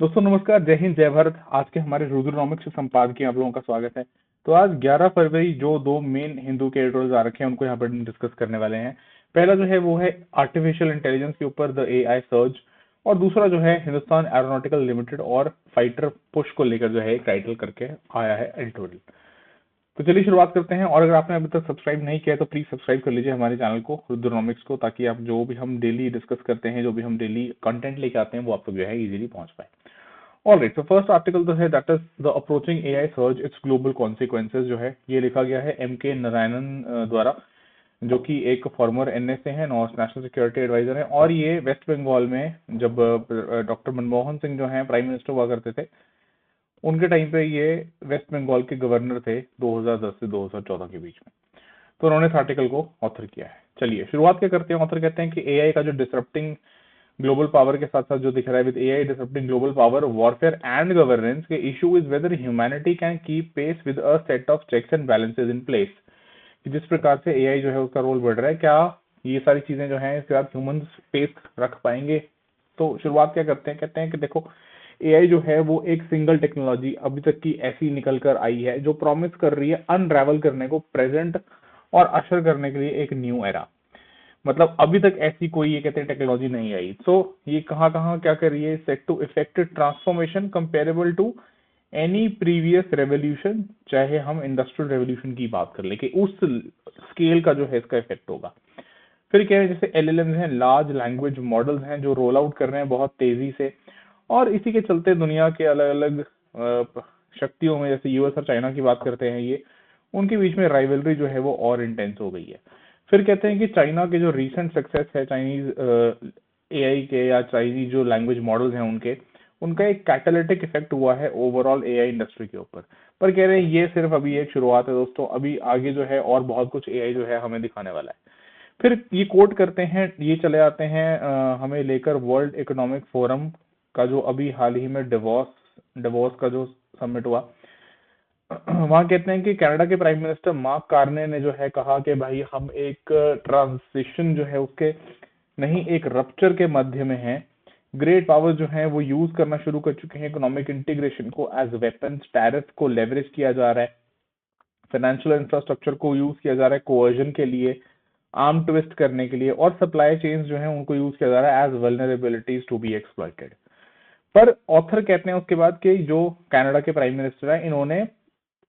दोस्तों नमस्कार, जय हिंद, जय भारत। आज के हमारे रुद्रनॉमिक्स संपादकीय आप लोगों का स्वागत है। तो आज 11 फरवरी जो दो मेन हिंदू के एडिटोरियल आ रखे हैं उनको यहाँ पर डिस्कस करने वाले हैं। पहला जो है वो है आर्टिफिशियल इंटेलिजेंस के ऊपर द एआई सर्ज, और दूसरा जो है हिंदुस्तान एरोनॉटिकल लिमिटेड और फाइटर पुश को लेकर जो है एक टाइटल करके आया है एडिटोरियल। तो चलिए शुरुआत करते हैं। और अगर आपने अभी तक सब्सक्राइब नहीं किया है तो प्लीज सब्सक्राइब कर लीजिए हमारे चैनल को रुद्रनॉमिक्स को, ताकि आप जो भी हम डेली डिस्कस करते हैं, जो भी हम डेली कंटेंट लेके आते हैं, वो आप तक जो है इजीली पहुंच पाए। ऑलराइट, तो फर्स्ट आर्टिकल जो है that is the approaching AI search it's global consequences, जो है ये लिखा गया है एम के नारायणन द्वारा, जो कि एक फॉर्मर एनएसए है, नेशनल सिक्योरिटी एडवाइजर है। और ये वेस्ट बंगाल में जब डॉक्टर मनमोहन सिंह जो है प्राइम मिनिस्टर हुआ करते थे, उनके टाइम पे ये वेस्ट बंगाल के गवर्नर थे 2010 से 2014 के बीच में। तो उन्होंने इस आर्टिकल को ऑथर किया है। चलिए शुरुआत क्या करते हैं। ऑथर कहते हैं कि एआई का जो डिसरप्टिंग ग्लोबल पावर के साथ साथ जो दिख रहा है, with AI disrupting global power warfare and governance, के issue is whether humanity can keep pace with a set of checks and balances in place. जिस प्रकार से एआई जो है उसका रोल बढ़ रहा है, क्या ये सारी चीजें जो है इसके साथ ह्यूमन पेस रख पाएंगे। तो शुरुआत क्या करते हैं, कहते हैं कि देखो, एआई जो है वो एक सिंगल टेक्नोलॉजी अभी तक की ऐसी निकल कर आई है जो प्रॉमिस कर रही है अनरावल करने को, प्रेजेंट और अशर करने के लिए एक न्यू एरा। मतलब अभी तक ऐसी कोई ये कहते हैं टेक्नोलॉजी नहीं आई। सो ये कहाँ कहाँ क्या कर रही है, set to effect transformation comparable to any previous revolution, चाहे हम इंडस्ट्रियल रेवोल्यूशन की बात कर ले, कि उस स्केल का जो है इसका इफेक्ट होगा। फिर कह रहे हैं जैसे एलएलएम हैं, लार्ज लैंग्वेज मॉडल्स हैं, जो रोल आउट कर रहे हैं बहुत तेजी से, और इसी के चलते दुनिया के अलग अलग शक्तियों में, जैसे यूएस और चाइना की बात करते हैं, ये उनके बीच में राइवलरी जो है वो और इंटेंस हो गई है। फिर कहते हैं कि चाइना के जो रीसेंट सक्सेस है चाइनीज एआई के, या चाइनीज जो लैंग्वेज मॉडल्स हैं उनके, उनका एक कैटालिटिक इफेक्ट हुआ है ओवरऑल एआई इंडस्ट्री के ऊपर। पर कह रहे हैं ये सिर्फ अभी एक शुरुआत है दोस्तों, अभी आगे जो है और बहुत कुछ एआई जो है हमें दिखाने वाला है। फिर ये कोट करते हैं, ये चले आते हैं हमें लेकर वर्ल्ड इकोनॉमिक फोरम का, जो अभी हाल ही में डिवोस डिवोस का जो समिट हुआ, वहां कहते हैं कि कनाडा के प्राइम मिनिस्टर मार्क कार्ने ने जो है कहा कि भाई हम एक ट्रांजिशन जो है उसके नहीं, एक रप्चर के मध्य में है। ग्रेट पावर जो है वो यूज करना शुरू कर चुके हैं इकोनॉमिक इंटीग्रेशन को एज वेपन्स, टैरिफ को लेवरेज किया जा रहा है, फाइनेंशियल इंफ्रास्ट्रक्चर को यूज किया जा रहा है कोवर्जन के लिए, आर्म ट्विस्ट करने के लिए, और सप्लाई चेन्स जो है उनको यूज किया जा रहा है as vulnerabilities to be exploited. पर ऑथर कहते हैं उसके बाद कि जो कनाडा के प्राइम मिनिस्टर है, इन्होंने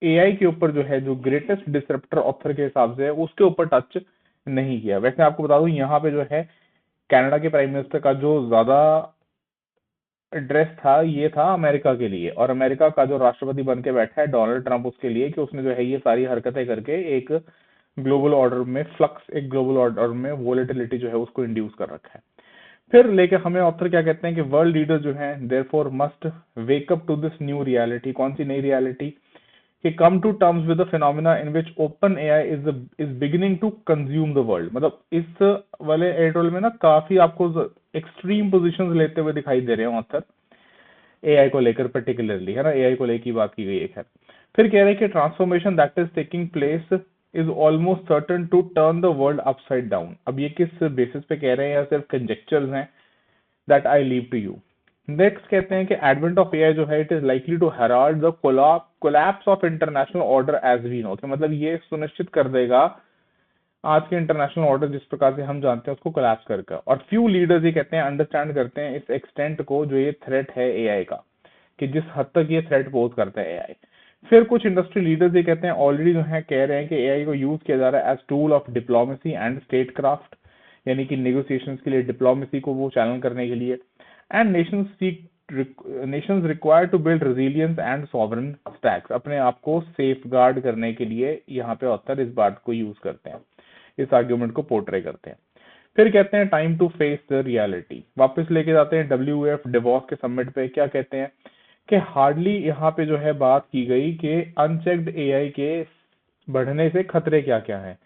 एआई के ऊपर जो है जो ग्रेटेस्ट डिसरप्टर ऑथर के हिसाब से है उसके ऊपर टच नहीं किया। वैसे आपको बता दूं यहाँ पे जो है कनाडा के प्राइम मिनिस्टर का जो ज्यादा एड्रेस था ये था अमेरिका के लिए, और अमेरिका का जो राष्ट्रपति बन के बैठा है डोनाल्ड ट्रंप, उसके लिए कि उसने जो है ये सारी हरकतें करके एक ग्लोबल ऑर्डर में फ्लक्स, एक ग्लोबल ऑर्डर में वोलेटिलिटी जो है उसको इंड्यूस कर रखा है। फिर लेके हमें ऑथर क्या कहते हैं कि वर्ल्ड लीडर जो है therefore must wake up to this new reality. कौन सी नई रियलिटी, कि come to terms with the phenomena in which open AI is beginning to consume the world. मतलब इस वाले एडिटोरियल में ना काफी आपको एक्सट्रीम पोजीशंस लेते हुए दिखाई दे रहे हैं ऑथर, एआई को लेकर पर्टिकुलरली, है ना, एआई को लेकर बात की गई है। फिर कह रहे हैं कि transformation that is taking place is almost certain to turn the world upside down. अब ये किस बेसिस पे कह रहे हैं, या सिर्फ कंजेक्चर्स हैं, that I leave to you. Next कहते हैं कि एडवेंट ऑफ एआई जो है it is likely to herald the collapse of international order as we know. मतलब ये सुनिश्चित कर देगा आज के इंटरनेशनल ऑर्डर जिस प्रकार से हम जानते हैं उसको कोलैप्स करके। और फ्यू लीडर्स ये कहते हैं अंडरस्टैंड करते हैं इस एक्सटेंट को, जो ये थ्रेट है एआई का, कि जिस हद तक ये थ्रेट पोज करता है एआई। फिर कुछ इंडस्ट्री लीडर्स ये कहते हैं ऑलरेडी जो है कह रहे हैं कि एआई को यूज किया जा रहा है as tool of diplomacy and statecraft, यानी कि नेगोशिएशंस के लिए, डिप्लोमेसी को वो चैनल करने के लिए, and nations require to build resilience and sovereign stacks, अपने आप को सेफ गार्ड करने के लिए यहाँ पे ऑथर इस बात को यूज करते हैं, इस आर्ग्यूमेंट को पोर्ट्रे करते हैं। फिर कहते हैं time to face the reality, वापस लेके जाते हैं WF डिवॉस के समिट पे। क्या कहते हैं कि हार्डली यहाँ पे जो है बात की गई कि अनचेक्ड एआई के बढ़ने से खतरे क्या क्या हैं।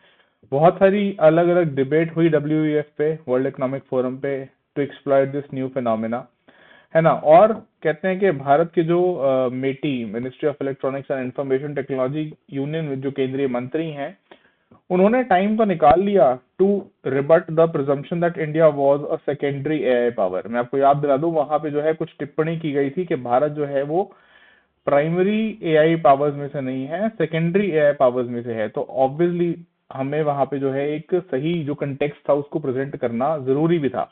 बहुत सारी अलग अलग डिबेट हुई WEF पे, वर्ल्ड इकोनॉमिक फोरम पे, to exploit this new phenomena, है ना। और कहते हैं कि भारत के जो MeitY, ministry of electronics and information technology union में जो केंद्रीय मंत्री हैं, उन्होंने टाइम तो निकाल लिया to rebut the presumption that India was a secondary AI power. मैं आपको याद दिला दूं, वहां पे जो है कुछ टिप्पणी की गई थी कि भारत जो है वो प्राइमरी एआई पावर्स में से नहीं है, सेकेंडरी एआई पावर्स में से है। तो ऑब्वियसली हमें वहां पे जो है एक सही जो कंटेक्स्ट था उसको प्रेजेंट करना जरूरी भी था।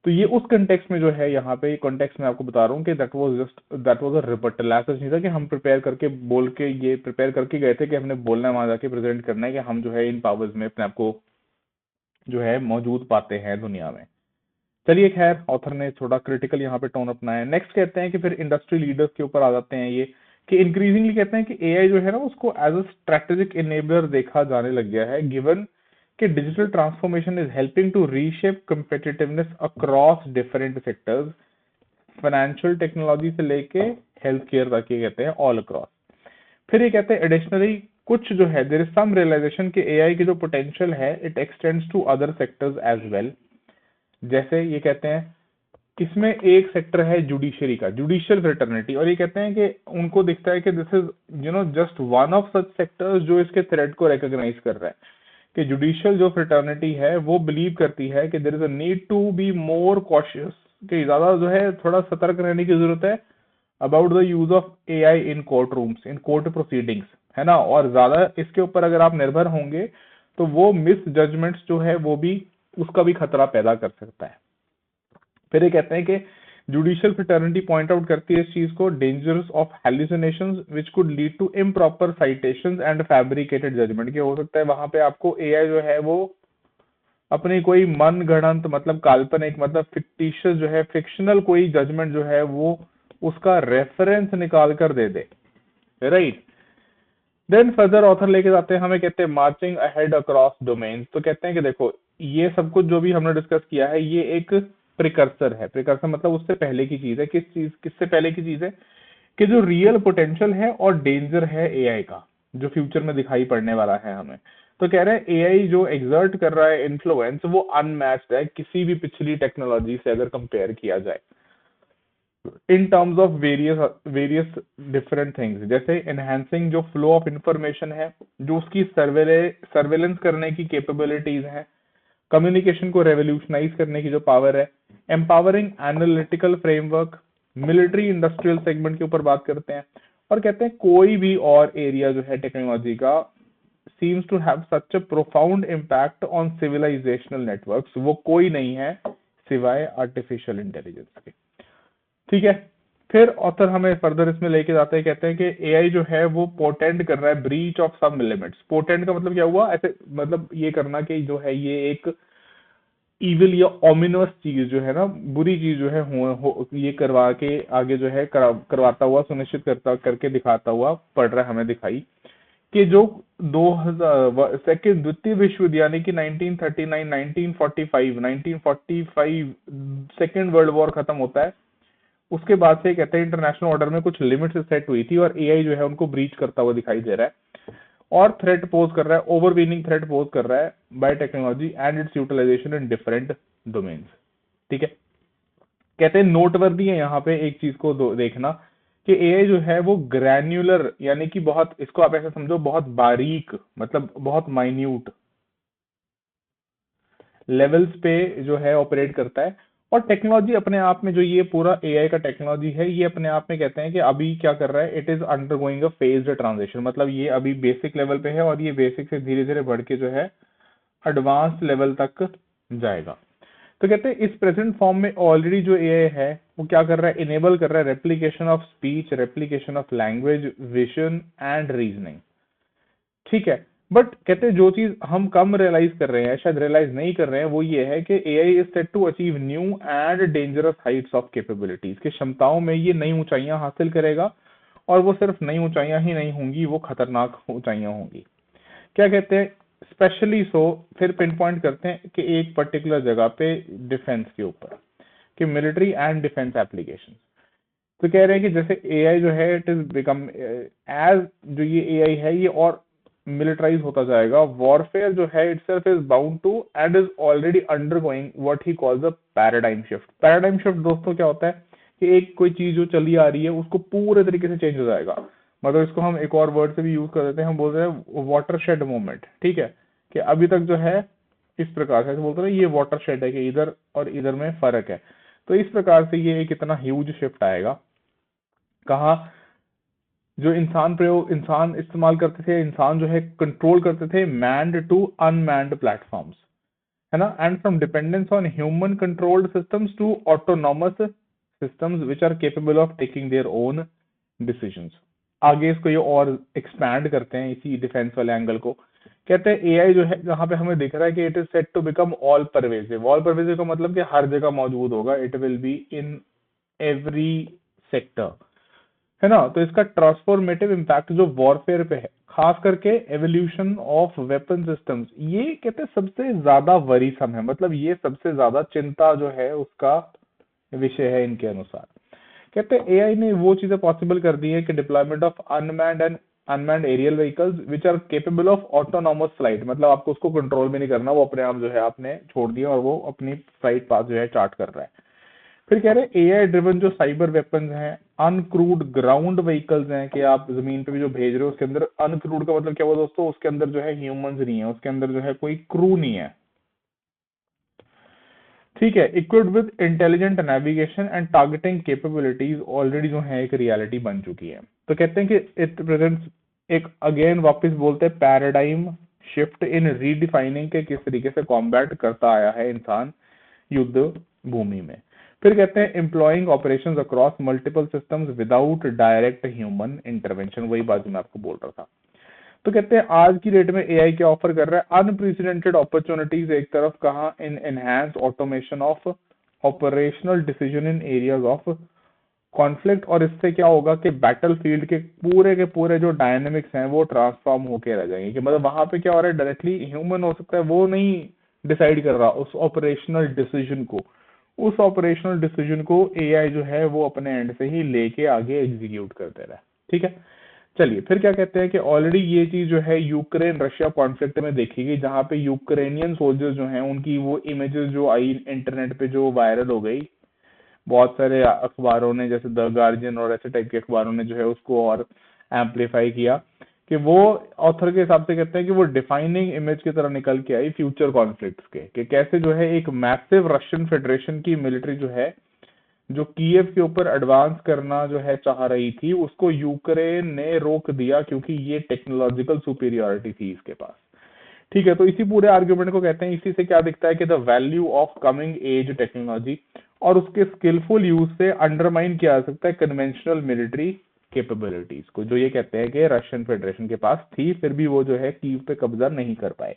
तो ये उस कंटेक्स्ट में जो है, यहाँ पे कंटेक्स्ट में आपको बता रहा हूँ कि दैट वाज अ रिबटल। ऐसा नहीं था कि हम प्रिपेयर करके बोल के ये प्रिपेयर करके गए थे कि हमने बोलना है वहां जाके प्रेजेंट करना है कि हम जो है इन पावर्स में अपने आप को जो है मौजूद पाते हैं दुनिया में। चलिए खैर, ऑथर ने थोड़ा क्रिटिकल यहाँ पे टोन अपनाया। नेक्स्ट कहते हैं कि फिर इंडस्ट्री लीडर्स के ऊपर आ जाते हैं ये, कि इंक्रीजिंगली कहते हैं कि एआई जो है ना उसको एज अ स्ट्रेटेजिक इनेबलर देखा जाने लग गया है, गिवन कि digital transformation is helping to reshape competitiveness across different sectors, financial technology से लेके हेल्थ केयर तक, ये कहते हैं ऑल अक्रॉस। फिर ये कहते हैं एडिशनली कुछ जो है देयर इज सम रियलाइजेशन कि एआई की जो पोटेंशियल है it extends to other sectors as well. जैसे ये कहते हैं इसमें एक सेक्टर है जुडिशरी का, जुडिशियल फ्रेटर्निटी, और ये कहते हैं कि उनको दिखता है कि this is just one of such sectors जो इसके थ्रेड को रिकॉग्नाइज कर रहा है, कि जुडिशियल जो फ्रेटर्निटी है वो बिलीव करती है कि there is a need to be more cautious, कि ज्यादा जो है थोड़ा सतर्क रहने की जरूरत है about the use of AI in court rooms, in court proceedings, है ना। और ज्यादा इसके ऊपर अगर आप निर्भर होंगे तो वो मिस जजमेंट्स जो है वो भी, उसका भी खतरा पैदा कर सकता है। फिर ये कहते हैं कि जुडिशियल फ्रेटर्निटी पॉइंट आउट करती है इस चीज को, dangers of hallucinations which could lead to improper citations and fabricated judgement, कि हो सकता है वहां पे आपको एआई जो है वो अपनी कोई मन गढ़ंत मतलब काल्पनिक मतलब फिक्टिशियस जो है फिक्शनल कोई जजमेंट जो है वो उसका रेफरेंस निकाल कर दे दे, राइट। देन फर्दर ऑथर लेके जाते हैं हमें, कहते हैं मार्चिंग अहेड अक्रॉस डोमेन्स। तो कहते हैं कि देखो ये सब कुछ जो भी हमने डिस्कस किया है ये एक प्रिकर्सर है। प्रिकर्सर मतलब उससे पहले की चीज है। किससे पहले की चीज है कि जो रियल पोटेंशियल है और डेंजर है एआई का, जो फ्यूचर में दिखाई पड़ने वाला है हमें। तो कह रहे हैं एआई जो एग्जर्ट कर रहा है इन्फ्लुएंस वो अनमैच्ड है किसी भी पिछली टेक्नोलॉजी से अगर कंपेयर किया जाए, in terms of various different things, जैसे एनहांसिंग जो फ्लो ऑफ इंफॉर्मेशन है, जो उसकी सर्वेलेंस करने की कैपेबिलिटीज हैं, कम्युनिकेशन को रेवोल्यूशनाइज करने की जो पावर है, empowering analytical framework, military industrial segment के ऊपर बात करते हैं। और कहते हैं कोई भी और एरिया जो है टेक्नोलॉजी का seems to have such a profound impact on civilisational networks, वो कोई नहीं है सिवाय आर्टिफिशियल इंटेलिजेंस के। ठीक है, फिर ऑथर हमें फर्दर इसमें लेके जाते हैं, कहते हैं कि एआई जो है वो पोर्टेंड कर रहा है ब्रीच ऑफ सम लिमिट्स। पोर्टेंड का मतलब क्या हुआ, ऐसे मतलब ये करना कि जो है ये एक इविल या ओमिनस चीज जो है ना, बुरी चीज जो है ये करवा के आगे जो है करवाता हुआ सुनिश्चित करता करके दिखाता हुआ पड़ रहा है हमें दिखाई, कि जो 2000 सेकेंड द्वितीय विश्व युद्ध यानी कि 1939 1945 सेकेंड वर्ल्ड वॉर खत्म होता है, उसके बाद से कहते हैं इंटरनेशनल ऑर्डर में कुछ लिमिट्स सेट हुई थी और एआई जो है उनको ब्रीच करता हुआ दिखाई दे रहा है और थ्रेट पोज कर रहा है, ओवरवीनिंग थ्रेट पोज कर रहा है by technology and its utilisation in different domains. ठीक है, कहते हैं नोटवर्दी है यहाँ पे एक चीज को देखना कि एआई जो है वो ग्रैन्युलर यानी कि बहुत, इसको आप ऐसे समझो बहुत बारीक मतलब बहुत माइन्यूट लेवल्स पे जो है ऑपरेट करता है। और टेक्नोलॉजी अपने आप में जो ये पूरा एआई का टेक्नोलॉजी है ये अपने आप में कहते हैं कि अभी क्या कर रहा है, it is undergoing a phased transition, मतलब ये अभी बेसिक लेवल पे है और ये बेसिक से धीरे धीरे बढ़ के जो है एडवांस लेवल तक जाएगा। तो कहते हैं इस प्रेजेंट फॉर्म में ऑलरेडी जो एआई है वो क्या कर रहा है, इनेबल कर रहा है replication of speech, replication of language, vision and reasoning. ठीक है, बट कहते हैं जो चीज हम कम रियलाइज कर रहे हैं, शायद रियलाइज नहीं कर रहे हैं, वो ये है कि AI is set to achieve new and dangerous heights of capabilities, कि क्षमताओं में ये नई ऊंचाइयां हासिल करेगा और वो सिर्फ नई ऊंचाइयां ही नहीं होंगी, वो खतरनाक ऊंचाइयां होंगी। क्या कहते हैं स्पेशली सो, फिर पिन पॉइंट करते हैं कि एक पर्टिकुलर जगह पे डिफेंस के ऊपर, कि मिलिट्री एंड डिफेंस एप्लीकेशन। तो कह रहे हैं कि जैसे एआई जो है इट इज बिकम एज जो ये एआई है ये और मिलिटराइज होता जाएगा, वॉरफेयर जो है itself is bound to and is already undergoing what he calls a paradigm shift. Paradigm shift दोस्तों क्या होता है कि एक कोई चीज जो चली आ रही है उसको पूरे तरीके से चेंज हो जाएगा, मतलब इसको हम एक और वर्ड से भी यूज कर देते हैं, हम बोलते हैं वाटर शेड मोमेंट, ठीक है, कि अभी तक जो है इस प्रकार से बोलते हैं ये वाटर शेड है कि इधर और इधर में फर्क है। तो इस प्रकार से ये एक इतना ह्यूज शिफ्ट आएगा। कहा जो इंसान इस्तेमाल करते थे, इंसान जो है कंट्रोल करते थे मैन्ड टू अनमैन्ड प्लेटफॉर्म्स, है ना, and from dependence on human controlled systems to autonomous systems which are capable of taking their own decisions. आगे इसको ये और एक्सपैंड करते हैं इसी डिफेंस वाले एंगल को, कहते हैं एआई जो है जहां पे हमें दिख रहा है कि it is set to become all pervasive. All pervasive का मतलब कि हर जगह मौजूद होगा, it will be in every sector, है ना। तो इसका ट्रांसफॉर्मेटिव इम्पैक्ट जो वॉरफेयर पे है, खास करके एवोल्यूशन ऑफ वेपन सिस्टम्स, ये कहते हैं सबसे ज्यादा वरीसम है, मतलब ये सबसे ज्यादा चिंता जो है उसका विषय है इनके अनुसार। कहते हैं एआई ने वो चीजें पॉसिबल कर दी है कि deployment of unmanned aerial vehicles which are capable of autonomous flight, मतलब आपको उसको कंट्रोल भी नहीं करना, वो अपने आप जो है आपने छोड़ दिया और वो अपनी फ्लाइट पाथ जो है चार्ट कर रहा है। फिर कह रहे हैं एआई ड्रिवन जो साइबर वेपन्स हैं, अनक्रूड ग्राउंड व्हीकल्स हैं, कि आप जमीन पे भी जो भेज रहे हो उसके अंदर, अनक्रूड का मतलब क्या हुआ दोस्तों, उसके अंदर जो है ह्यूमंस नहीं है, उसके अंदर जो है कोई क्रू नहीं है, ठीक है, equipped with intelligent navigation and targeting capabilities already जो है एक रियलिटी बन चुकी है। तो कहते हैं कि इट प्रेजेंट्स एक, अगेन वापस बोलते हैं, पैराडाइम शिफ्ट इन रीडिफाइनिंग के किस तरीके से कॉम्बैट करता आया है इंसान युद्ध भूमि में। फिर कहते हैं employing operations across multiple systems without direct human intervention, वही बात जो मैं आपको बोल रहा था। तो कहते हैं आज की डेट में एआई क्या ऑफर कर रहा है, अनप्रेसिडेंटेड अपॉर्चुनिटीज एक तरफ, कहा in enhance automation of operational decision in areas of conflict, और इससे क्या होगा कि बैटलफील्ड के पूरे जो डायनेमिक्स हैं वो ट्रांसफॉर्म होके रह जाएंगे, कि मतलब वहां पे क्या हो रहा है, डायरेक्टली ह्यूमन हो सकता है वो नहीं डिसाइड कर रहा उस ऑपरेशनल डिसीजन को, उस ऑपरेशनल डिसीजन को एआई जो है वो अपने एंड से ही लेके आगे एग्जीक्यूट कर दे रहा है, ठीक है। चलिए फिर क्या कहते हैं कि ऑलरेडी ये चीज जो है यूक्रेन रशिया कॉन्फ्लिक्ट में देखी गई, जहां पे यूक्रेनियन सोल्जर्स जो हैं उनकी वो इमेजेस जो आई इंटरनेट पे जो वायरल हो गई, बहुत सारे अखबारों ने जैसे द गार्जियन और ऐसे टाइप के अखबारों ने जो है उसको और एम्पलीफाई किया, कि वो ऑथर के हिसाब से कहते हैं कि वो डिफाइनिंग इमेज की तरह निकल के आई फ्यूचर कॉन्फ्लिक्ट्स के, कि कैसे जो है एक मैसिव रशियन फेडरेशन की मिलिट्री जो है जो कीव के ऊपर एडवांस करना जो है चाह रही थी, उसको यूक्रेन ने रोक दिया क्योंकि ये टेक्नोलॉजिकल सुपीरियोरिटी थी इसके पास, ठीक है। तो इसी पूरे आर्ग्यूमेंट को कहते हैं, इसी से क्या दिखता है कि the value of coming age technology और उसके स्किलफुल यूज से अंडरमाइन किया जा सकता है कन्वेंशनल मिलिट्री कैपेबिलिटीज को, जो ये कहते हैं कि रशियन फेडरेशन के पास थी, फिर भी वो जो है कीव पे कब्जा नहीं कर पाए।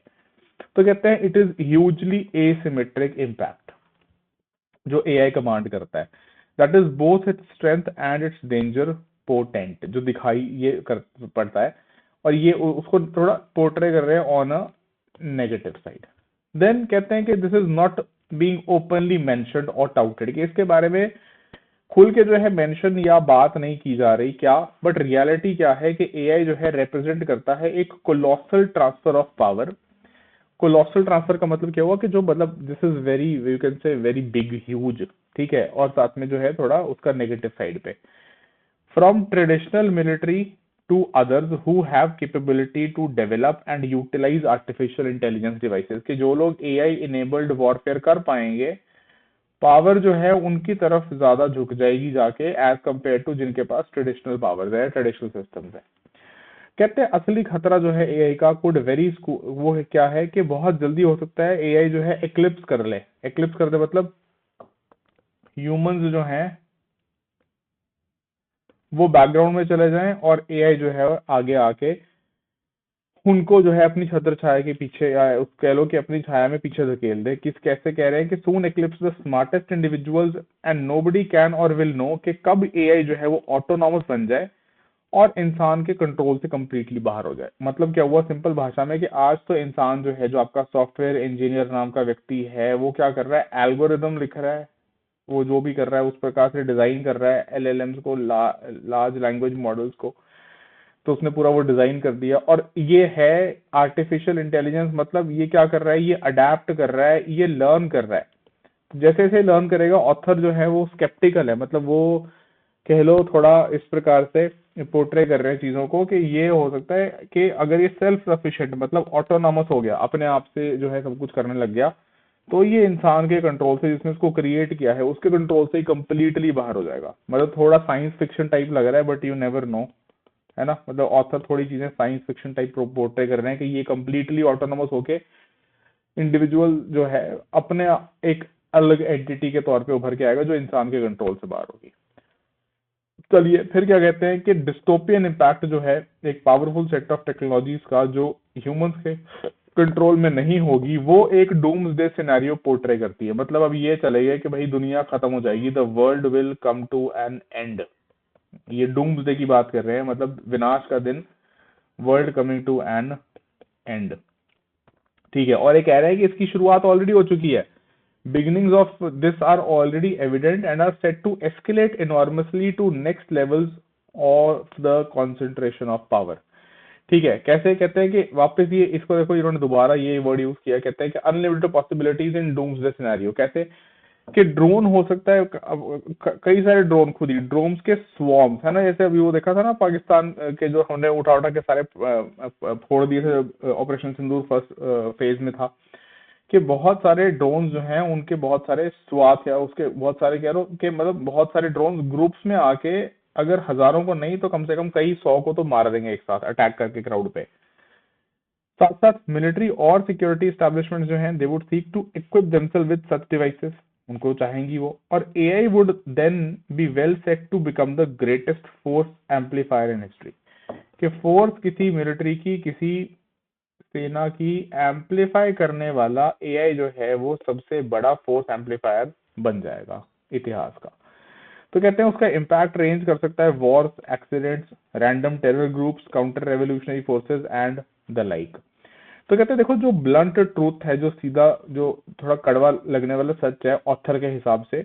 तो कहते हैं it is hugely asymmetric impact जो एआई कमांड करता है, that is both its strength and it's danger potent, जो दिखाई ये कर पड़ता है, और ये उसको थोड़ा पोर्ट्रे कर रहे हैं on a negative side. Then कहते हैं कि this is not being openly mentioned और टाउटेड, कि इसके बारे में खुल के जो है मेंशन या बात नहीं की जा रही, क्या, बट रियलिटी क्या है कि एआई जो है रिप्रेजेंट करता है एक colossal transfer of power. Colossal transfer का मतलब क्या हुआ कि जो मतलब this is very, you can say very big huge, ठीक है, और साथ में जो है थोड़ा उसका नेगेटिव साइड पे, from traditional military to others who have capability to develop and utilise artificial intelligence devices, कि जो लोग एआई इनेबल्ड वॉरफेयर कर पाएंगे, पावर जो है उनकी तरफ ज्यादा झुक जाएगी जाके एज कंपेयर टू जिनके पास ट्रेडिशनल पावर्स है, ट्रेडिशनल सिस्टम्स है। कहते हैं असली खतरा जो है एआई का कुड वेरी वो है, क्या है कि बहुत जल्दी हो सकता है एआई जो है एक्लिप्स कर ले, एक्लिप्स कर दे मतलब ह्यूमंस जो हैं वो बैकग्राउंड में चले जाएं और एआई जो है आगे आके उनको जो है अपनी छत्र छाया के पीछे, या कह लो कि अपनी छाया में पीछे धकेल दे। किस कैसे कह रहे हैं कि soon eclipse the smartest individuals and nobody can or will know, कि कब एआई जो है वो ऑटोनॉमस बन जाए और इंसान के कंट्रोल से कंप्लीटली बाहर हो जाए। मतलब क्या हुआ सिंपल भाषा में, कि आज तो इंसान जो है, जो आपका सॉफ्टवेयर इंजीनियर नाम का व्यक्ति है, वो क्या कर रहा है, एल्गोरिदम लिख रहा है, वो जो भी कर रहा है उस प्रकार से डिजाइन कर रहा है एलएलएम्स को, लार्ज लैंग्वेज मॉडल्स को, तो उसने पूरा वो डिजाइन कर दिया। और ये है आर्टिफिशियल इंटेलिजेंस, मतलब ये क्या कर रहा है, ये अडेप्ट कर रहा है, ये लर्न कर रहा है। जैसे जैसे लर्न करेगा, ऑथर जो है वो स्केप्टिकल है, मतलब वो कह लो थोड़ा इस प्रकार से पोर्ट्रे कर रहे हैं चीजों को कि ये हो सकता है कि अगर ये सेल्फ सफिशिएंट मतलब ऑटोनॉमस हो गया, अपने आप से जो है सब कुछ करने लग गया, तो ये इंसान के कंट्रोल से, जिसने इसको क्रिएट किया है उसके कंट्रोल से ही कंप्लीटली बाहर हो जाएगा। मतलब थोड़ा साइंस फिक्शन टाइप लग रहा है, बट यू नेवर नो, है ना। मतलब ऑथर थोड़ी चीजें साइंस फिक्शन टाइप पोर्ट्रे कर रहे हैं कि ये कंप्लीटली ऑटोनॉमस होके इंडिविजुअल जो है अपने एक अलग एंटिटी के तौर पे उभर के आएगा जो इंसान के कंट्रोल से बाहर होगी। चलिए फिर क्या कहते हैं कि डिस्टोपियन इम्पैक्ट जो है एक पावरफुल सेट ऑफ टेक्नोलॉजीज का जो ह्यूमंस के कंट्रोल में नहीं होगी, वो एक डूम्सडे सिनेरियो पोर्ट्रे करती है। मतलब अब ये चलेगा कि भाई दुनिया खत्म हो जाएगी, the world will come to an end. ये डूम्सडे की बात कर रहे हैं, मतलब विनाश का दिन, world coming to an end. ठीक है, और ये कह रहे हैं कि इसकी शुरुआत ऑलरेडी हो चुकी है। Beginnings of this are already evident and are set to escalate enormously to next levels of the concentration of power. ठीक है, कैसे कहते हैं कि वापस ये इसको देखो, इन्होंने दोबारा ये वर्ड यूज किया, कहते हैं कि unlimited possibilities in doomsday scenario. कैसे कि ड्रोन हो सकता है, कई सारे ड्रोन, खुद ही ड्रोन्स के स्वॉर्म्स, है ना। जैसे अभी वो देखा था ना पाकिस्तान के जो हमने उठा उठा के सारे फोड़ दिए थे, ऑपरेशन सिंदूर फर्स्ट फेज में था, कि बहुत सारे ड्रोन जो हैं उनके बहुत सारे स्वाथ या उसके बहुत सारे कह लो कि मतलब बहुत सारे ड्रोन ग्रुप्स में आके अगर हजारों को नहीं तो कम से कम कई 100 को तो मार देंगे एक साथ अटैक करके क्राउड पे। साथ साथ मिलिट्री और सिक्योरिटी एस्टैब्लिशमेंट जो हैं they would seek to equip themselves with such devices, उनको चाहेंगी वो। और AI would then be well set to become the greatest force amplifier in history. कि फोर्स किसी मिलिट्री की, किसी सेना की एम्पलीफाई करने वाला एआई जो है वो सबसे बड़ा फोर्स एम्पलीफायर बन जाएगा इतिहास का। तो कहते हैं उसका इम्पैक्ट रेंज कर सकता है Wars, accidents, random terror groups, counter revolutionary forces and the like. तो कहते हैं देखो, जो ब्लंट ट्रूथ है, जो सीधा, जो थोड़ा कड़वा लगने वाला सच है ऑथर के हिसाब से,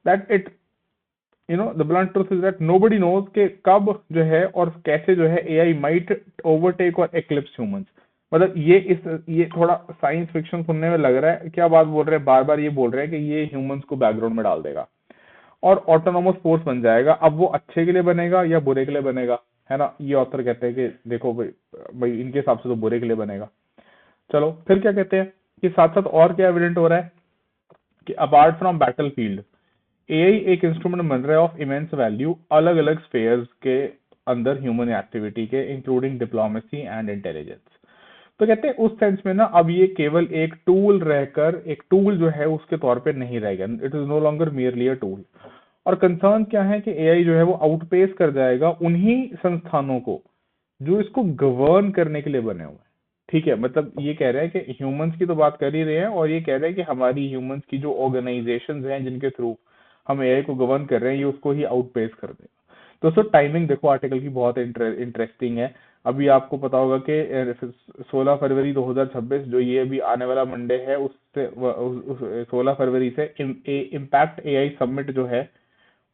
that it the blunt truth is that nobody knows कि कब जो है और कैसे जो है एआई माइट ओवरटेक और एक्लिप्स ह्यूमंस। मतलब ये थोड़ा साइंस फिक्शन सुनने में लग रहा है, क्या बात बोल रहे हैं, बार बार ये बोल रहे हैं कि ये ह्यूमंस को बैकग्राउंड में डाल देगा और ऑटोनोमस फोर्स बन जाएगा। अब वो अच्छे के लिए बनेगा या बुरे के लिए बनेगा, है ना। ये ऑथर कहते हैं कि देखो भाई इनके हिसाब से तो बुरे के लिए बनेगा। चलो फिर क्या कहते हैं कि साथ साथ और क्या एविडेंट हो रहा है कि apart from battle field AI एक इंस्ट्रूमेंट बन रहा है ऑफ इमेंस वैल्यू अलग अलग स्फेयर्स के अंदर ह्यूमन एक्टिविटी के, इंक्लूडिंग डिप्लोमेसी एंड इंटेलिजेंस। तो कहते हैं उस सेंस में ना अब ये केवल एक टूल रहकर, एक टूल जो है उसके तौर पे नहीं रहेगा, it is no longer merely a tool. और कंसर्न क्या है कि एआई जो है वो आउटपेस कर जाएगा उन्हीं संस्थानों को जो इसको गवर्न करने के लिए बने हुए हैं। ठीक है, मतलब ये कह रहे हैं कि ह्यूमंस की तो बात कर ही रहे हैं और ये कह रहे हैं कि हमारी ह्यूमंस की जो ऑर्गेनाइजेशंस हैं जिनके थ्रू हम एआई को गवर्न कर रहे हैं, ये उसको ही आउटपेस कर देगा। दोस्तों टाइमिंग देखो आर्टिकल की बहुत इंटरेस्टिंग है। अभी आपको पता होगा कि 16 फरवरी 2026 जो ये अभी आने वाला मंडे है, उससे 16 फरवरी से इम्पैक्ट एआई समिट जो है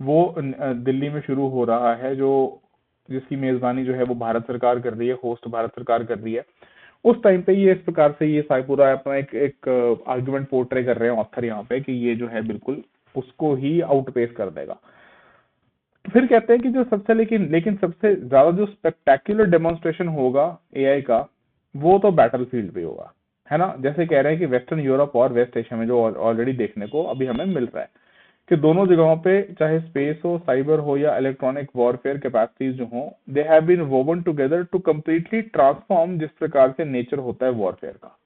वो दिल्ली में शुरू हो रहा है, जो जिसकी मेजबानी जो है वो भारत सरकार कर रही है, होस्ट भारत सरकार कर रही है। उस टाइम पे ये इस प्रकार से ये पूरा अपना एक आर्गुमेंट पोर्ट्रे कर रहे हैं ऑथर यहाँ पे कि ये जो है बिल्कुल उसको ही आउटपेस कर देगा। फिर कहते हैं कि जो सबसे लेकिन सबसे ज्यादा जो स्पेक्टेक्युलर डेमोन्स्ट्रेशन होगा एआई का वो तो बैटलफील्ड पे होगा, है ना। जैसे कह रहे हैं कि वेस्टर्न यूरोप और वेस्ट एशिया में जो ऑलरेडी देखने को अभी हमें मिल रहा है कि दोनों जगहों पे चाहे स्पेस हो, साइबर हो या इलेक्ट्रॉनिक वॉरफेयर कैपेसिटीज जो हो, they have been woven together to completely transform जिस प्रकार से नेचर होता है वॉरफेयर का।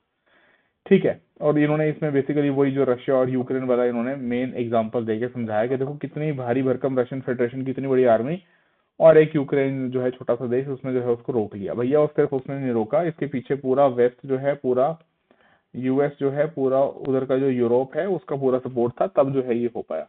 ठीक है, और इन्होंने इसमें बेसिकली वही जो रशिया और यूक्रेन वाला इन्होंने मेन एग्जांपल देके समझाया कि देखो कितनी भारी भरकम रशियन फेडरेशन की इतनी बड़ी आर्मी और एक यूक्रेन जो है छोटा सा देश, उसने जो है उसको रोक लिया भैया। और सिर्फ उसने नहीं रोका, इसके पीछे पूरा वेस्ट जो है, पूरा यूएस जो है, पूरा उधर का जो यूरोप है उसका पूरा सपोर्ट था, तब जो है ये हो पाया।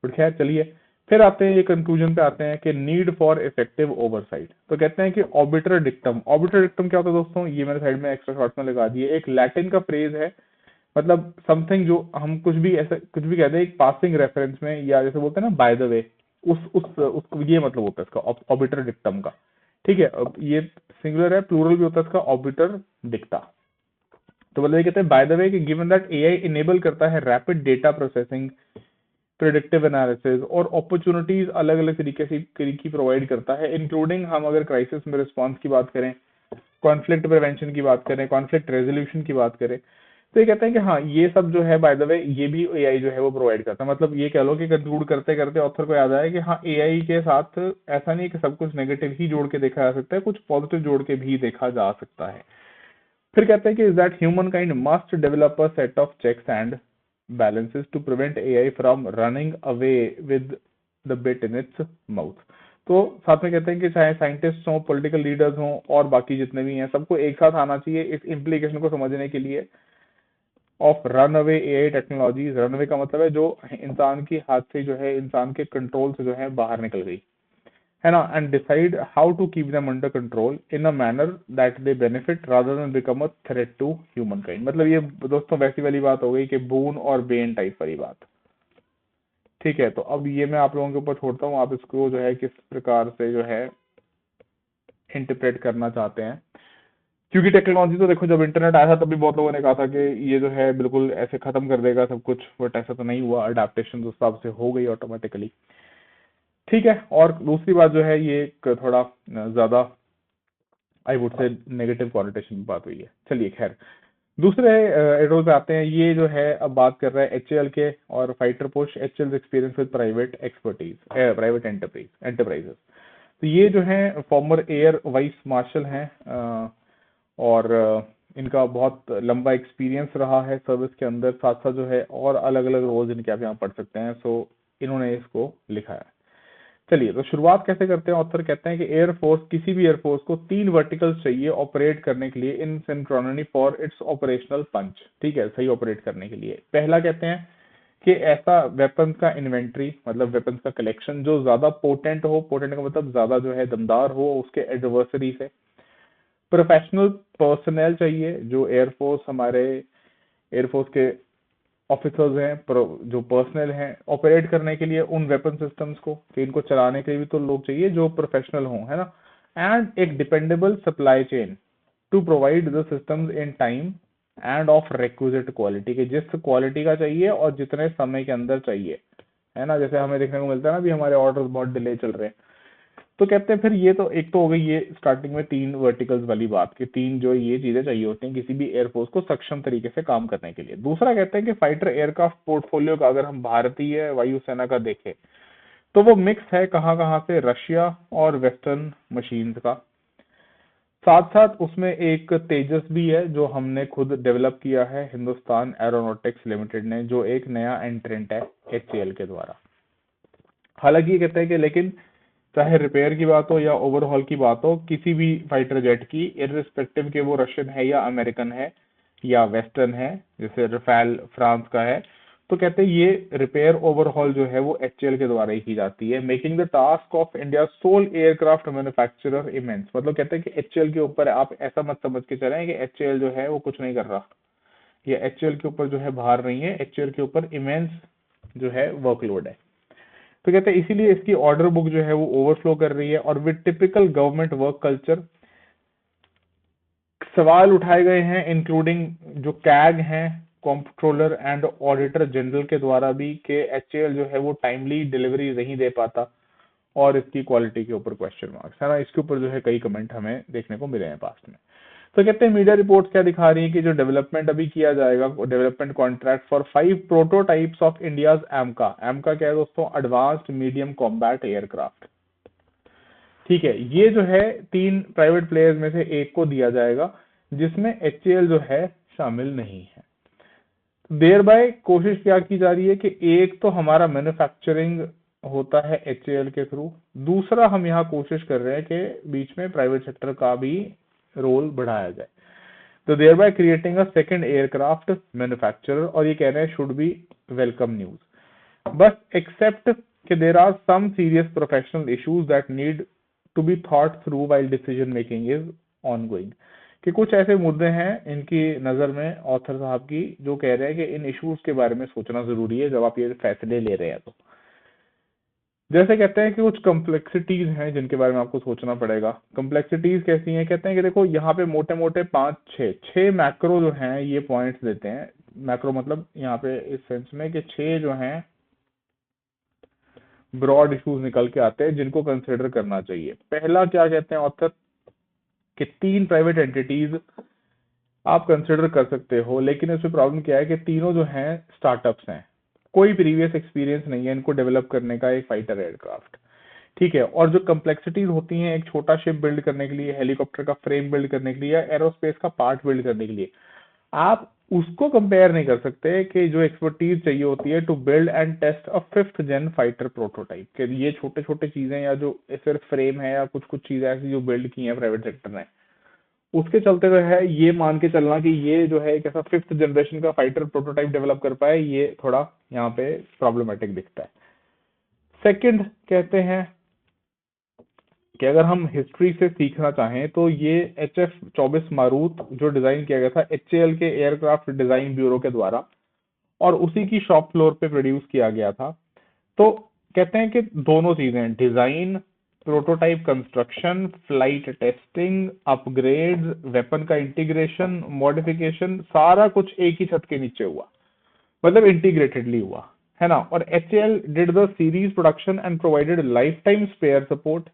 बट खैर चलिए फिर आते हैं ये कंक्लूजन पे आते हैं कि नीड फॉर इफेक्टिव ओवरसाइट। तो कहते हैं कि ऑर्बिटर डिक्टम, ऑर्बिटर डिक्टम क्या होता है दोस्तों, ये मैंने साइड में एक्स्ट्रा शॉर्ट में लगा दिए, एक लैटिन का फ्रेज है, मतलब समथिंग जो हम कुछ भी ऐसा कुछ भी कहते हैं एक पासिंग रेफरेंस में, या जैसे बोलते हैं ना बाय द वे, उसको ये मतलब होता है इसका ऑर्बिटर डिक्टम का। ठीक है, अब ये सिंगुलर है, प्लूरल भी होता है इसका ऑर्बिटर डिक्टा। तो मतलब ये कहते हैं बाय द वे कि गिवन दैट एआई इनेबल करता है rapid data processing predictive analysis और अपॉर्चुनिटीज अलग अलग तरीके से की प्रोवाइड करता है, इंक्लूडिंग हम अगर क्राइसिस में रिस्पॉन्स की बात करें, कॉन्फ्लिक्ट प्रिवेंशन की बात करें, कॉन्फ्लिक्ट रेजोल्यूशन की बात करें, तो ये कहते हैं कि हाँ ये सब जो है बाय द वे ये भी एआई जो है वो प्रोवाइड करता है। मतलब ये कह लो कि कंक्लूड करते करते ऑथर को याद आया कि हाँ एआई के साथ ऐसा नहीं कि सब कुछ नेगेटिव ही जोड़ के देखा जा सकता है, कुछ पॉजिटिव जोड़ के भी देखा जा सकता है। फिर कहते हैं कि that humankind must develop a set of checks and balances to prevent AI from running away with the bit in its mouth। तो साथ में कहते हैं कि चाहे साइंटिस्ट हों, पॉलिटिकल लीडर्स हों और बाकी जितने भी हैं, सबको एक साथ आना चाहिए इस इम्प्लीकेशन को समझने के लिए of run away AI technologies. Run away का मतलब है जो इंसान की हाथ से जो है, इंसान के कंट्रोल से जो है बाहर निकल गई है ना, and decide how to keep them under control in a manner that they benefit rather than become a threat to humankind. मतलब ये दोस्तों वैसी वाली बात हो गई कि बून और बेन टाइप वाली बात। ठीक है, तो अब ये मैं आप लोगों के ऊपर छोड़ता हूँ, आप इसको जो है किस प्रकार से जो है इंटरप्रेट करना चाहते हैं। क्योंकि टेक्नोलॉजी तो देखो जब इंटरनेट आया था तब भी बहुत लोगों ने कहा था कि ये जो है बिल्कुल ऐसे खत्म कर देगा सब कुछ, बट ऐसा तो नहीं हुआ, अडेप्टेशन उस हिसाब से हो गई ऑटोमेटिकली। ठीक है, और दूसरी बात जो है ये एक थोड़ा ज्यादा आई वुड से नेगेटिव कॉन्टेशन की बात हुई है। चलिए खैर, दूसरे एडोल पे आते हैं। ये जो है अब बात कर रहा है एचएएल के और fighter push HAL experience with private expertise, private enterprises. तो ये जो है फॉर्मर एयर वाइस मार्शल हैं और इनका बहुत लंबा एक्सपीरियंस रहा है सर्विस के अंदर, साथ साथ जो है और अलग अलग रोल्स इनके आप यहाँ पढ़ सकते हैं। सो इन्होंने इसको लिखा है। चलिए, तो शुरुआत कैसे करते हैं। ऑथर कहते हैं कि एयरफोर्स, किसी भी एयरफोर्स को 3 वर्टिकल्स चाहिए ऑपरेट करने के लिए इन सिंक्रोनिटी फॉर इट्स ऑपरेशनल पंच। ठीक है, सही ऑपरेट करने के लिए पहला कहते हैं कि ऐसा वेपन का इन्वेंट्री, मतलब वेपन का कलेक्शन जो ज्यादा पोटेंट हो, पोटेंट का मतलब ज्यादा जो है दमदार हो उसके एडवर्सरी से। प्रोफेशनल पर्सनल चाहिए, जो एयरफोर्स, हमारे एयरफोर्स के ऑफिसर्स हैं, जो पर्सनल हैं ऑपरेट करने के लिए उन वेपन सिस्टम्स को, कि इनको चलाने के लिए भी तो लोग चाहिए जो प्रोफेशनल हों, है ना। एंड एक dependable supply chain to provide the systems in time and of requisite quality, के जिस क्वालिटी का चाहिए और जितने समय के अंदर चाहिए, है ना। जैसे हमें देखने को मिलता है ना, अभी हमारे ऑर्डर्स बहुत डिले चल रहे हैं। तो कहते हैं फिर ये तो एक तो हो गई ये स्टार्टिंग में 3 वर्टिकल्स वाली बात, कि 3 जो ये चीजें चाहिए होती हैं किसी भी एयरफोर्स को सक्षम तरीके से काम करने के लिए। दूसरा कहते हैं कि फाइटर एयरक्राफ्ट पोर्टफोलियो का अगर हम भारतीय वायुसेना का देखें तो वो मिक्स है कहाँ कहाँ से, रशिया और वेस्टर्न मशीन्स का। साथ साथ उसमें एक तेजस भी है जो हमने खुद डेवलप किया है हिंदुस्तान एरोनॉटिक्स लिमिटेड ने, जो एक नया एंट्रेंट है एचएएल के द्वारा। हालांकि ये कहते हैं कि लेकिन चाहे रिपेयर की बात हो या ओवरहॉल की बात हो किसी भी फाइटर जेट की, इररिस्पेक्टिव के वो रशियन है या अमेरिकन है या वेस्टर्न है, जैसे रफेल फ्रांस का है, तो कहते हैं ये रिपेयर ओवरहॉल जो है वो एचएएल के द्वारा ही की जाती है, making the task of India sole aircraft manufacturer immense. मतलब कहते हैं कि एचएएल के ऊपर आप ऐसा मत समझ के चलें कि एचएएल जो है वो कुछ नहीं कर रहा, या एचएएल के ऊपर जो है भार नहीं है, एचएएल के ऊपर इमेंस जो है वर्कलोड है। तो कहते हैं इसीलिए इसकी ऑर्डर बुक जो है वो ओवरफ्लो कर रही है। और with typical government work culture सवाल उठाए गए हैं, इंक्लूडिंग जो कैग हैं, कंट्रोलर एंड ऑडिटर जनरल के द्वारा भी, कि एचएएल जो है वो टाइमली डिलीवरी नहीं दे पाता और इसकी क्वालिटी के ऊपर क्वेश्चन मार्क्स है ना। इसके ऊपर जो है कई कमेंट हमें देखने को मिले हैं पास्ट में। तो कहते हैं मीडिया रिपोर्ट्स क्या दिखा रही है कि जो डेवलपमेंट अभी किया जाएगा, development contract for 5 prototypes of India's AMCA. AMCA क्या है दोस्तों, एडवांस्ड मीडियम कॉम्बैट एयरक्राफ्ट। ठीक है, ये जो है 3 प्राइवेट प्लेयर्स में से एक को दिया जाएगा जिसमें एचएएल जो है शामिल नहीं है। देर बाय कोशिश क्या की जा रही है कि एक तो हमारा मैन्युफैक्चरिंग होता है एचएएल के थ्रू, दूसरा हम यहाँ कोशिश कर रहे हैं कि बीच में प्राइवेट सेक्टर का भी रोल बढ़ाया जाए। तो thereby creating a second aircraft manufacturer, और ये कह रहे हैं शुड बी वेलकम न्यूज, बस एक्सेप्ट कि there are some serious professional issues that need to be thought through while decision making is ongoing. कि कुछ ऐसे मुद्दे हैं इनकी नजर में ऑथर साहब की जो कह रहे हैं कि इन इश्यूज के बारे में सोचना जरूरी है जब आप ये फैसले ले रहे हैं। तो जैसे कहते हैं कि कुछ कॉम्प्लेक्सिटीज हैं जिनके बारे में आपको सोचना पड़ेगा। कॉम्प्लेक्सिटीज कैसी हैं, कहते हैं कि देखो यहाँ पे मोटे मोटे 5-6 मैक्रो जो हैं ये पॉइंट्स देते हैं। मैक्रो मतलब यहाँ पे इस सेंस में कि 6 जो हैं ब्रॉड इश्यूज निकल के आते हैं जिनको कंसिडर करना चाहिए। पहला क्या कहते हैं ऑथर कि 3 प्राइवेट एंटिटीज आप कंसिडर कर सकते हो, लेकिन इसमें प्रॉब्लम क्या है कि तीनों जो हैं स्टार्टअप्स हैं, कोई प्रीवियस एक्सपीरियंस नहीं है इनको डेवलप करने का एक फाइटर एयरक्राफ्ट। ठीक है, और जो कम्प्लेक्सिटीज होती हैं एक छोटा शिप बिल्ड करने के लिए, हेलीकॉप्टर का फ्रेम बिल्ड करने के लिए या एरोस्पेस का पार्ट बिल्ड करने के लिए, आप उसको कंपेयर नहीं कर सकते कि जो एक्सपर्टीज चाहिए होती है to build and test a 5th gen fighter prototype के ये छोटे छोटे चीजें या जो सिर्फ फ्रेम है या कुछ कुछ चीजें ऐसी जो बिल्ड की हैं प्राइवेट सेक्टर ने, उसके चलते जो है ये मान के चलना कि ये जो है एक ऐसा 5th जनरेशन का फाइटर प्रोटोटाइप डेवलप कर पाए, ये थोड़ा यहाँ पे प्रॉब्लमेटिक दिखता है। सेकंड कहते हैं कि अगर हम हिस्ट्री से सीखना चाहें तो ये HF-24 मारूत जो डिजाइन किया गया था HAL के एयरक्राफ्ट डिजाइन ब्यूरो के द्वारा और उसी की शॉप फ्लोर पे प्रोड्यूस किया गया था। तो कहते हैं कि दोनों चीजें, design, prototype construction, flight testing, upgrade, weapon का इंटीग्रेशन, मॉडिफिकेशन, सारा कुछ एक ही छत के नीचे हुआ, मतलब इंटीग्रेटेडली हुआ, है ना। और HAL did the series production and provided lifetime spare support.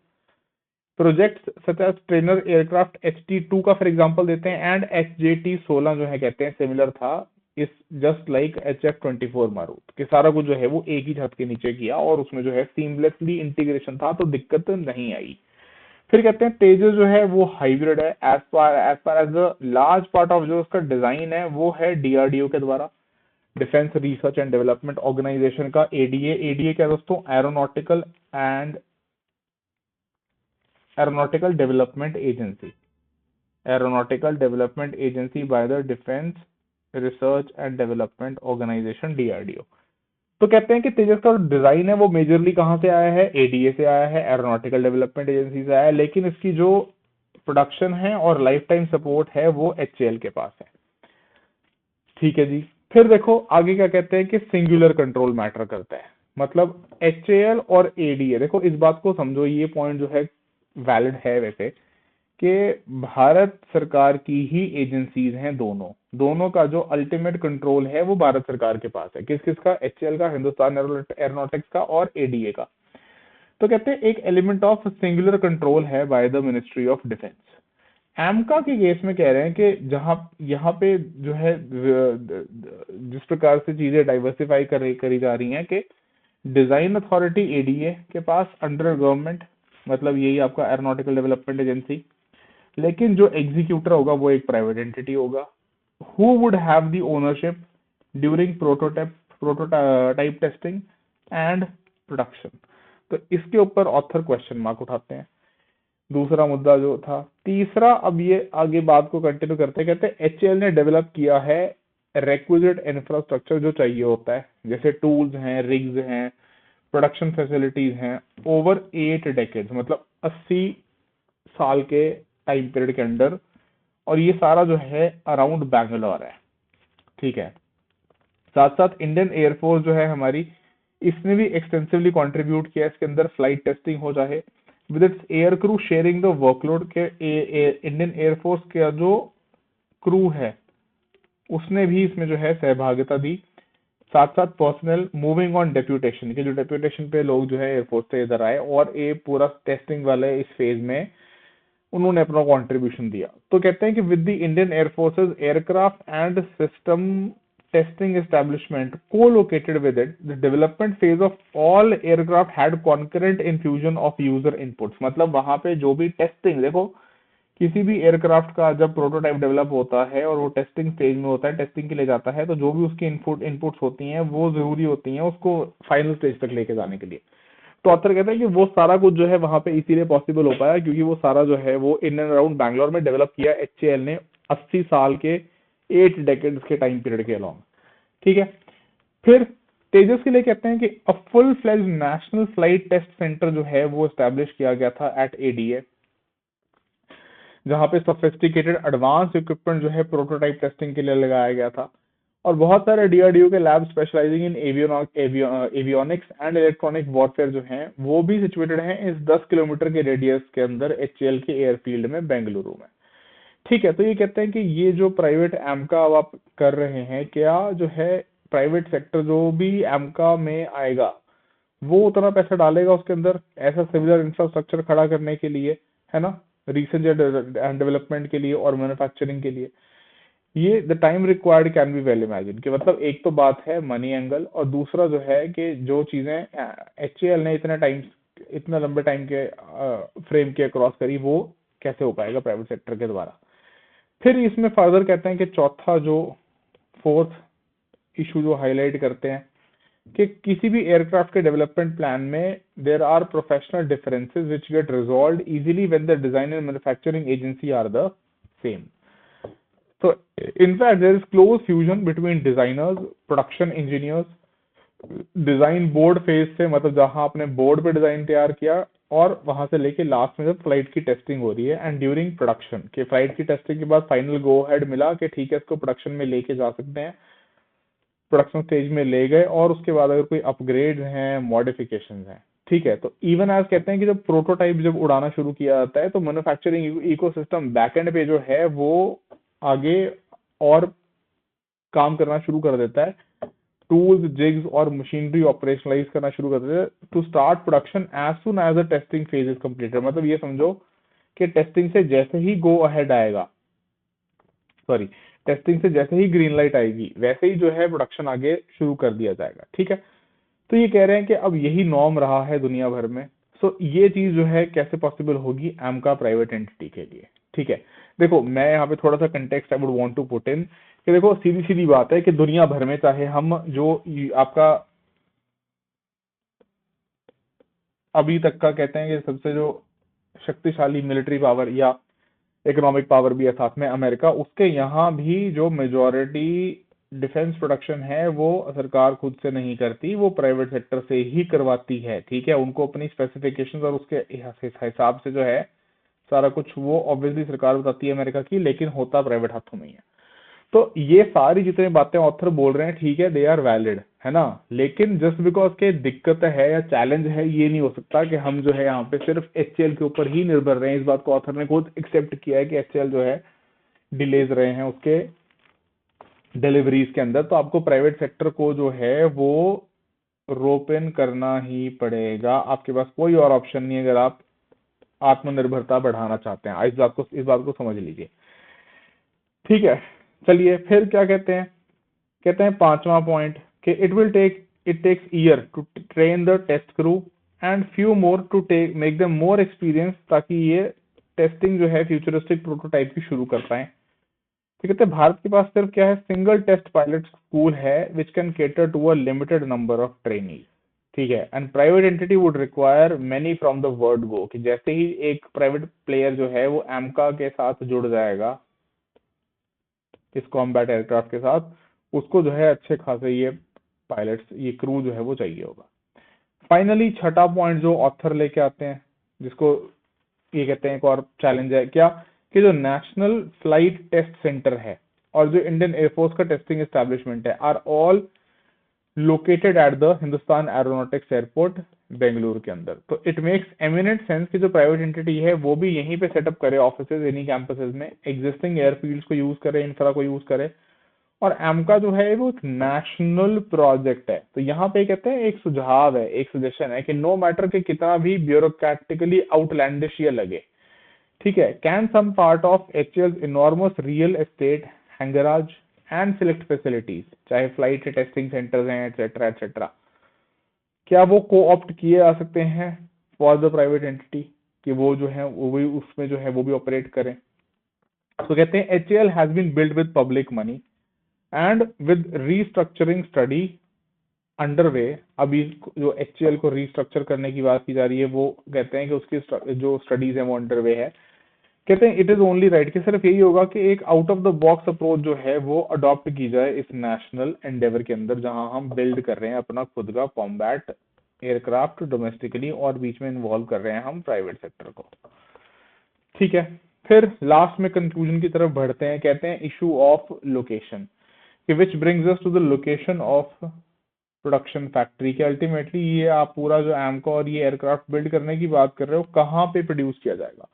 Projects such as trainer aircraft HT-2 का फॉर एग्जांपल देते हैं एंड HJT-16 जो है कहते हैं सिमिलर था इस जस्ट लाइक HF-24 मारूत के, सारा कुछ जो है वो एक ही छत के नीचे किया और उसमें जो है सीमलेसली इंटीग्रेशन था तो दिक्कत नहीं आई। फिर कहते हैं तेजस जो है वो हाइब्रिड है as far as the large part of जो उसका डिजाइन है वो है DRDO के द्वारा, defence research and development organisation का ADA क्या दोस्तों, aeronautical development agency by the defence research and development organisation DRDO। तो कहते हैं कि तेजस का डिजाइन है वो मेजरली कहां से आया है, ADA से आया है, एरोनॉटिकल डेवलपमेंट एजेंसी से आया है, लेकिन इसकी जो प्रोडक्शन है और लाइफ टाइम सपोर्ट है वो HAL के पास है। ठीक है जी। फिर देखो आगे क्या कहते हैं कि सिंगुलर कंट्रोल मैटर करता है, मतलब HAL और ADA, देखो इस बात को समझो, ये पॉइंट जो है वैलिड है वैसे कि भारत सरकार की ही एजेंसीज हैं दोनों, दोनों का जो अल्टीमेट कंट्रोल है वो भारत सरकार के पास है। किस किस का, HAL का, हिंदुस्तान एरोनॉटिक्स का और ADA का। तो कहते हैं एक एलिमेंट ऑफ सिंगुलर कंट्रोल है by the ministry of defence. AMCA के केस में कह रहे हैं कि जहां यहाँ पे जो है जिस प्रकार से चीजें डाइवर्सिफाई करी जा रही हैं कि डिजाइन अथॉरिटी ADA के पास अंडर गवर्नमेंट, मतलब यही आपका एरोनॉटिकल डेवलपमेंट एजेंसी, लेकिन जो एग्जीक्यूटर होगा वो एक प्राइवेट एंटिटी होगा। Who would have the ownership during prototype testing and production. तो इसके ऊपर ऑथर क्वेश्चन मार्क उठाते हैं। दूसरा मुद्दा जो था, तीसरा, अब ये आगे बात को कंटिन्यू करते कहते हैं HAL ने डेवलप किया है रेक्विजिट इंफ्रास्ट्रक्चर जो चाहिए होता है, जैसे टूल्स हैं, रिग्स हैं, प्रोडक्शन फैसिलिटीज हैं, ओवर 8 डेकेड्स, मतलब 80 साल के टाइम पीरियड के अंदर, और ये सारा जो है अराउंड बैंगलोर है। ठीक है, साथ साथ इंडियन एयरफोर्स जो है हमारी, इसने भी एक्सटेंसिवली कंट्रीब्यूट किया इसके अंदर, फ्लाइट टेस्टिंग हो चाहे with its air crew sharing the workload के, इंडियन एयरफोर्स का जो क्रू है उसने भी इसमें जो है सहभागिता दी। साथ साथ पर्सनल मूविंग ऑन डेप्यूटेशन के, जो डेप्यूटेशन पे लोग जो है एयरफोर्स से इधर आए और ये पूरा टेस्टिंग वाले इस फेज में उन्होंने अपना कंट्रीब्यूशन दिया। तो कहते हैं कि with the Indian air forces aircraft and system testing establishment co-located with it, the development phase of all aircraft had concurrent infusion of user inputs। मतलब वहां पे जो भी टेस्टिंग, देखो किसी भी एयरक्राफ्ट का जब प्रोटोटाइप डेवलप होता है और वो टेस्टिंग स्टेज में होता है, टेस्टिंग के लिए जाता है, तो जो भी उसकी इनपुट्स होती हैं वो जरूरी होती हैं उसको फाइनल स्टेज तक लेके जाने के लिए। तो ऑथर कहते हैं कि वो सारा कुछ जो है वहां पे इसीलिए पॉसिबल हो पाया क्योंकि वो सारा जो है वो इन एंड अराउंड बैंगलोर में डेवलप किया HAL ने 80 साल के 8 डेकेड्स के टाइम पीरियड के अलॉन्ग। ठीक है, फिर तेजस के लिए कहते हैं कि a full fledged national flight test centre जो है वो एस्टैब्लिश किया गया था एट ADA, जहां पे सोफिस्टिकेटेड एडवांस इक्विपमेंट जो है प्रोटोटाइप टेस्टिंग के लिए लगाया गया था, और बहुत सारे DRDO के lab specialising in avionics and electronic warfare जो हैं वो भी सिचुएटेड हैं इस 10 किलोमीटर के रेडियस के अंदर HAL के एयरफील्ड में बेंगलुरु में। ठीक है, तो ये कहते हैं कि ये जो प्राइवेट एमका अब आप कर रहे हैं, क्या जो है प्राइवेट सेक्टर जो भी एमका में आएगा वो उतना पैसा डालेगा उसके अंदर ऐसा सिमिलर इंफ्रास्ट्रक्चर खड़ा करने के लिए, है ना, रिसर्च एंड डेवलपमेंट के लिए और मैन्युफैक्चरिंग के लिए। ये the time required can be well imagine, कि मतलब एक तो बात है मनी एंगल, और दूसरा जो है कि जो चीजें एचएएल ने इतना लंबे टाइम के फ्रेम के क्रॉस करी, वो कैसे हो पाएगा प्राइवेट सेक्टर के द्वारा। फिर इसमें फर्दर कहते हैं कि चौथा जो फोर्थ इशू जो हाईलाइट करते हैं कि किसी भी एयरक्राफ्ट के डेवलपमेंट प्लान में there are professional differences which get resolved easily when the design and manufacturing agency are the same. So in fact, there is close fusion between designers, production engineers, design board phase से, मतलब जहां आपने board पे design तैयार किया और वहां से लेके लास्ट में जब फ्लाइट की टेस्टिंग हो रही है, एंड ड्यूरिंग प्रोडक्शन के फ्लाइट की टेस्टिंग के बाद फाइनल गो हेड मिला कि ठीक है इसको प्रोडक्शन में लेके जा सकते हैं, प्रोडक्शन स्टेज में ले गए, और उसके बाद अगर कोई अपग्रेड हैं, मॉडिफिकेशन हैं, ठीक है, तो इवन एज कहते हैं कि जब प्रोटोटाइप जब उड़ाना शुरू किया जाता है तो मैन्युफैक्चरिंग इकोसिस्टम बैकएंड पे जो है वो आगे और काम करना शुरू कर देता है, टूल्स, जिग्स और मशीनरी ऑपरेशनलाइज करना शुरू कर देते हैं to start production as soon as the testing phase is completed. मतलब ये समझो कि टेस्टिंग से जैसे ही गो अहेड आएगा, सॉरी, टेस्टिंग से जैसे ही ग्रीन लाइट आएगी वैसे ही जो है प्रोडक्शन आगे शुरू कर दिया जाएगा, ठीक है। तो ये कह रहे हैं कि अब यही नॉर्म रहा है दुनिया भर में। सो ये चीज जो है कैसे पॉसिबल होगी एमका प्राइवेट एंटिटी के लिए, ठीक है। देखो मैं यहाँ पे थोड़ा सा context I would want to put in कि देखो सीधी सीधी बात है कि दुनिया भर में चाहे हम जो आपका अभी तक का कहते हैं कि सबसे जो शक्तिशाली मिलिट्री पावर या इकोनॉमिक पावर भी है साथ में अमेरिका, उसके यहाँ भी जो मेजोरिटी डिफेंस प्रोडक्शन है वो सरकार खुद से नहीं करती, वो प्राइवेट सेक्टर से ही करवाती है, ठीक है। उनको अपनी स्पेसिफिकेशंस और उसके हिसाब से जो है सारा कुछ वो ऑब्वियसली सरकार बताती है अमेरिका की, लेकिन होता प्राइवेट हाथों में ही है। तो ये सारी जितनी बातें ऑथर बोल रहे हैं, ठीक है, दे आर वैलिड, है ना, लेकिन जस्ट बिकॉज के दिक्कत है या चैलेंज है, ये नहीं हो सकता कि हम जो है यहाँ पे सिर्फ एचएएल के ऊपर ही निर्भर रहे हैं। इस बात को ऑथर ने खुद एक्सेप्ट किया है कि एचएएल जो है डिलेज रहे हैं उसके डिलीवरीज के अंदर, तो आपको प्राइवेट सेक्टर को जो है वो रोप इन करना ही पड़ेगा, आपके पास कोई और ऑप्शन नहीं है अगर आप आत्मनिर्भरता बढ़ाना चाहते हैं। इस बात को समझ लीजिए, ठीक है। चलिए फिर क्या कहते हैं पांचवा पॉइंट कि it takes year to train the test crew and few more to make them more experience, ताकि ये टेस्टिंग जो है फ्यूचरिस्टिक प्रोटोटाइप की शुरू कर पाए। तो कहते हैं भारत के पास सिर्फ क्या है, सिंगल टेस्ट पायलट स्कूल है which can cater to a limited number of trainees, ठीक है। And private entity would require many from the word go, कि जैसे ही एक प्राइवेट प्लेयर जो है वो एमका के साथ जुड़ जाएगा इस कॉम्बैट एयरक्राफ्ट के साथ, उसको जो है अच्छे खासे ये पायलट्स, ये क्रू जो है वो चाहिए होगा। फाइनली छठा पॉइंट जो ऑथर लेके आते हैं, जिसको ये कहते हैं एक और चैलेंज है क्या, कि जो नेशनल फ्लाइट टेस्ट सेंटर है और जो इंडियन एयरफोर्स का टेस्टिंग एस्टेब्लिशमेंट है are all located at the Hindustan aeronautics airport Bengaluru के अंदर। तो इट मेक्स एमिनेंट सेंस कि जो प्राइवेट एंटिटी है वो भी यहीं पे सेटअप करे ऑफिसेज इन्हीं कैंपसेज में, एग्जिस्टिंग एयरफील्ड्स को यूज करे, इंफ्रा को यूज करे, और एमका जो है वो एक नेशनल प्रोजेक्ट है। तो यहाँ पे कहते हैं एक सुझाव है, एक सजेशन है कि नो मैटर कि कितना भी ब्यूरोक्रेटिकली आउटलैंडिश ये लगे, ठीक है, can some part of HAL enormous real estate hangars and select facilities, चाहे फ्लाइट टेस्टिंग सेंटर्स हैं एटसेट्रा एटसेट्रा, क्या वो को ऑप्ट किए जा सकते हैं फॉर द प्राइवेट एंटिटी, कि वो जो है वो भी उसमें जो है वो भी ऑपरेट करें। तो कहते हैं HAL has been build with public money and with restructuring study underway. अभी जो एचएएल को रीस्ट्रक्चर करने की बात की जा रही है, वो कहते हैं कि उसकी जो स्टडीज है वो अंडरवे है। कहते हैं इट इज ओनली राइट कि सिर्फ यही होगा कि एक out of the box approach जो है वो अडॉप्ट की जाए इस नेशनल एंडेवर के अंदर, जहां हम बिल्ड कर रहे हैं अपना खुद का कॉम्बैट एयरक्राफ्ट डोमेस्टिकली और बीच में इन्वॉल्व कर रहे हैं हम प्राइवेट सेक्टर को, ठीक है। फिर लास्ट में कंक्लूजन की तरफ बढ़ते हैं, कहते हैं issue of location, which brings us to the location of production factory, कि अल्टीमेटली ये आप पूरा जो एमको और ये एयरक्राफ्ट बिल्ड करने की बात कर रहे हो कहाँ पे प्रोड्यूस किया जाएगा।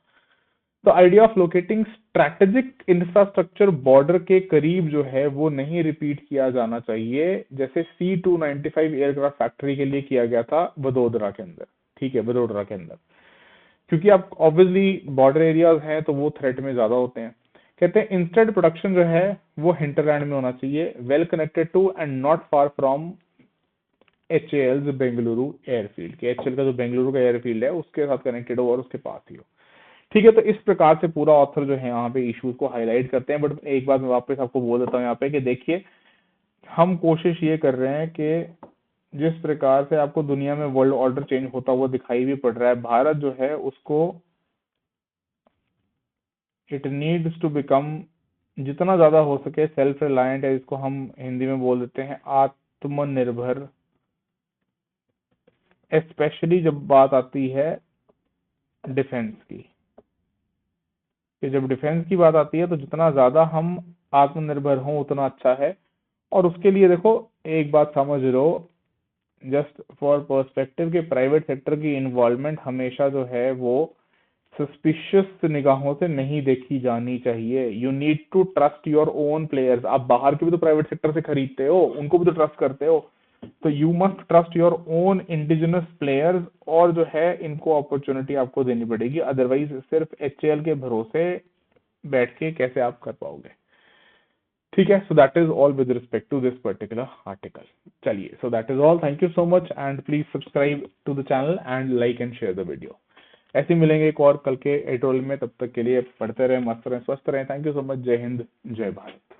तो idea of locating strategic infrastructure border के करीब जो है वो नहीं रिपीट किया जाना चाहिए, जैसे C-295 एयरक्राफ्ट फैक्ट्री के लिए किया गया था वडोदरा के अंदर। ठीक है, वडोदरा के अंदर, क्योंकि आप ऑब्वियसली बॉर्डर एरियाज हैं तो वो थ्रेट में ज्यादा होते हैं। कहते हैं इंस्टेड प्रोडक्शन जो है वो हिंटरलैंड में होना चाहिए, well connected to and not far from HAL's Bengaluru airfield के, HAL का जो बेंगलुरु का एयरफील्ड है उसके साथ कनेक्टेड हो और उसके पास ही हो। ठीक है, तो इस प्रकार से पूरा ऑथर जो है यहाँ पे इश्यूज को हाईलाइट करते हैं। बट एक बात मैं वापस आपको बोल देता हूँ यहाँ पे कि देखिए, हम कोशिश ये कर रहे हैं कि जिस प्रकार से आपको दुनिया में वर्ल्ड ऑर्डर चेंज होता हुआ दिखाई भी पड़ रहा है, भारत जो है उसको इट नीड्स टू बिकम जितना ज्यादा हो सके सेल्फ रिलायंट है, इसको हम हिंदी में बोल देते हैं आत्मनिर्भर, स्पेशली जब बात आती है डिफेंस की। कि जब डिफेंस की बात आती है तो जितना ज्यादा हम आत्मनिर्भर हों उतना अच्छा है। और उसके लिए देखो एक बात समझ लो, जस्ट फॉर पर्सपेक्टिव के प्राइवेट सेक्टर की इन्वॉल्वमेंट हमेशा जो है वो सस्पिशियस निगाहों से नहीं देखी जानी चाहिए। You need to trust your own players. आप बाहर के भी तो प्राइवेट सेक्टर से खरीदते हो, उनको भी तो ट्रस्ट करते हो, तो you must trust your own indigenous players, और जो है इनको अपॉर्चुनिटी आपको देनी पड़ेगी, अदरवाइज सिर्फ HAL के भरोसे बैठ के कैसे आप कर पाओगे। ठीक है, so that is all with respect to this particular article. चलिए, so that is all, thank you so much and please subscribe to the channel and like and share the video. ऐसे ही मिलेंगे एक और कल के एडिटोरियल में, तब तक के लिए पढ़ते रहें, मस्त रहें, स्वस्थ रहें। Thank you so much. जय हिंद, जय भारत।